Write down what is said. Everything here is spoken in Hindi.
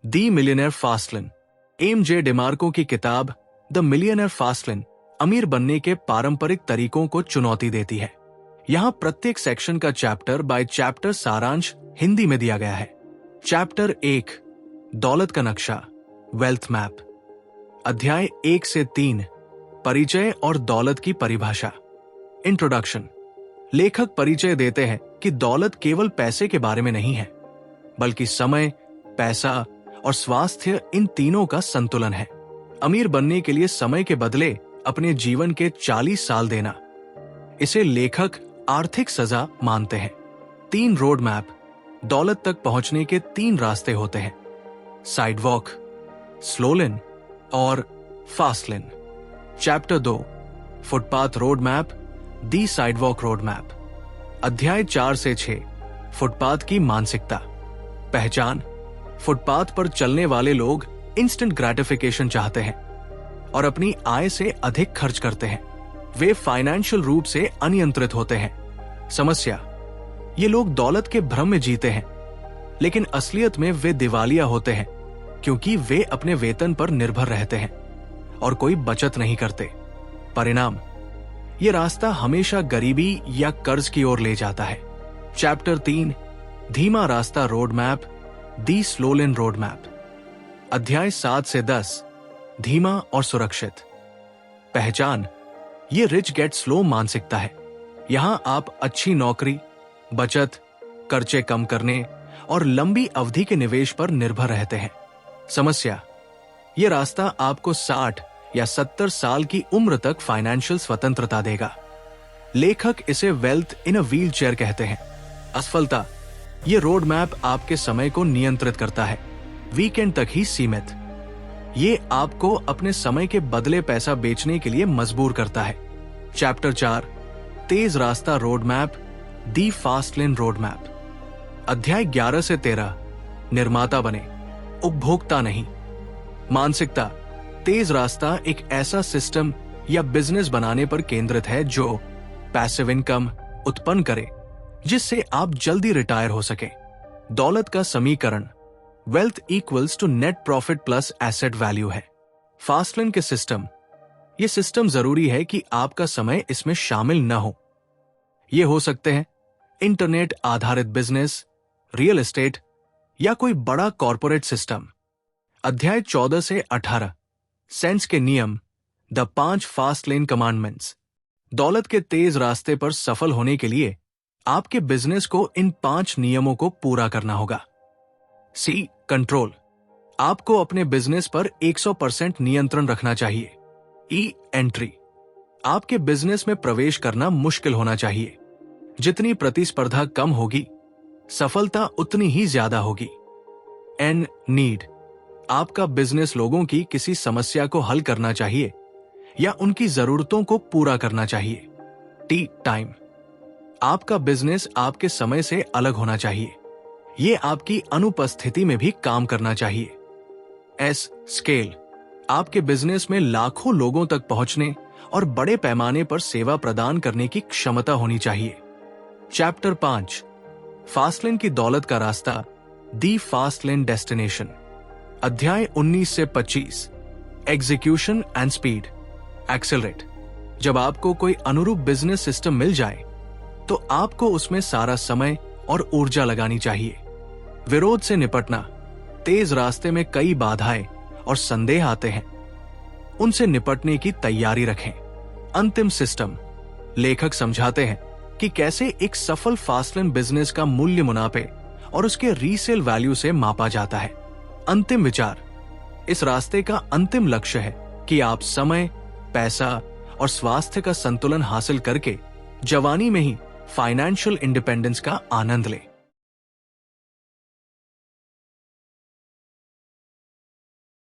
The millionaire fastlane. MJ. DeMarco की किताब द मिलियनेयर फास्टलेन अमीर बनने के पारंपरिक तरीकों को चुनौती देती है। यहाँ प्रत्येक सेक्शन का चैप्टर बाय चैप्टर सारांश हिंदी में दिया गया है। चैप्टर 1, दौलत का नक्शा, वेल्थ मैप। अध्याय 1 से 3, परिचय और दौलत की परिभाषा। इंट्रोडक्शन। लेखक परिचय देते हैं कि दौलत केवल पैसे के बारे में नहीं है, बल्कि समय, पैसा और स्वास्थ्य, इन तीनों का संतुलन है। अमीर बनने के लिए समय के बदले अपने जीवन के 40 साल देना, इसे लेखक आर्थिक सजा मानते हैं। 3 रोड मैप। दौलत तक पहुंचने के 3 रास्ते होते हैं, साइडवॉक, स्लो लेन और fast lane. Chapter 2, footpath road map, the sidewalk road map. अध्याय 4 से 6, फुटपाथ की मानसिकता। पहचान। फुटपाथ पर चलने वाले लोग इंस्टेंट ग्रेटिफिकेशन चाहते हैं और अपनी आय से अधिक खर्च करते हैं। वे फाइनेंशियल रूप से अनियंत्रित होते हैं। समस्या। ये लोग दौलत के भ्रम में जीते हैं, लेकिन असलियत में वे दिवालिया होते हैं क्योंकि वे अपने वेतन पर निर्भर रहते हैं और कोई बचत नहीं करते। परिणाम, यह रास्ता हमेशा गरीबी या कर्ज की ओर ले जाता है। चैप्टर 3, धीमा रास्ता रोड मैप, दी स्लो लेन रोड मैप। अध्याय 7 से 10, धीमा और सुरक्षित। पहचान। ये रिच गेट स्लो मानसिकता है। यहां आप अच्छी नौकरी, बचत, खर्चे कम करने और लंबी अवधि के निवेश पर निर्भर रहते हैं। समस्या। यह रास्ता आपको 60 या 70 साल की उम्र तक फाइनेंशियल स्वतंत्रता देगा। लेखक इसे wealth in a wheel chair कहते हैं। असफलता। यह रोड मैप आपके समय को नियंत्रित करता है, वीकेंड तक ही सीमित। ये आपको अपने समय के बदले पैसा बेचने के लिए मजबूर करता है। चैप्टर 4, तेज रास्ता रोड मैप, दी फास्ट लेन रोड मैप। अध्याय 11 से 13, निर्माता बने, उपभोक्ता नहीं। मानसिकता। तेज रास्ता एक ऐसा सिस्टम या बिजनेस बनाने पर केंद्रित है जो पैसिव इनकम उत्पन्न करे, जिससे आप जल्दी रिटायर हो सके। दौलत का समीकरण, wealth equals to net profit plus asset value है। फास्टलेन के सिस्टम। यह सिस्टम जरूरी है कि आपका समय इसमें शामिल न हो। ये हो सकते हैं इंटरनेट आधारित बिजनेस, रियल एस्टेट या कोई बड़ा कॉर्पोरेट सिस्टम। अध्याय 14 से 18, सेंस के नियम, द 5 फास्ट लेन कमांडमेंट्स। दौलत के तेज रास्ते पर सफल होने के लिए आपके बिजनेस को इन 5 नियमों को पूरा करना होगा। सी, कंट्रोल। आपको अपने बिजनेस पर 100% नियंत्रण रखना चाहिए। ई, एंट्री। आपके बिजनेस में प्रवेश करना मुश्किल होना चाहिए। जितनी प्रतिस्पर्धा कम होगी, सफलता उतनी ही ज्यादा होगी। N, need. आपका बिजनेस लोगों की किसी समस्या को हल करना चाहिए या उनकी जरूरतों को पूरा करना चाहिए। T, time. आपका बिजनेस आपके समय से अलग होना चाहिए। यह आपकी अनुपस्थिति में भी काम करना चाहिए। S, scale. आपके बिजनेस में लाखों लोगों तक पहुंचने और बड़े पैमाने पर सेवा प्रदान करने की क्षमता होनी चाहिए। चैप्टर 5, फास्टलेन की दौलत का रास्ता, दी फास्टलेन डेस्टिनेशन। अध्याय 19 से 25, एग्जीक्यूशन एंड स्पीड, एक्सेलरेट। जब आपको कोई अनुरूप बिजनेस सिस्टम मिल जाए तो आपको उसमें सारा समय और ऊर्जा लगानी चाहिए। विरोध से निपटना। तेज रास्ते में कई बाधाएं और संदेह आते हैं, उनसे निपटने की तैयारी रखें। अंतिम सिस्टम। लेखक समझाते हैं कि कैसे एक सफल फास्टलेन बिजनेस का मूल्य मुनाफे और उसके रीसेल वैल्यू से मापा जाता है। अंतिम विचार। इस रास्ते का अंतिम लक्ष्य है कि आप समय, पैसा और स्वास्थ्य का संतुलन हासिल करके जवानी में ही फाइनेंशियल इंडिपेंडेंस का आनंद लें।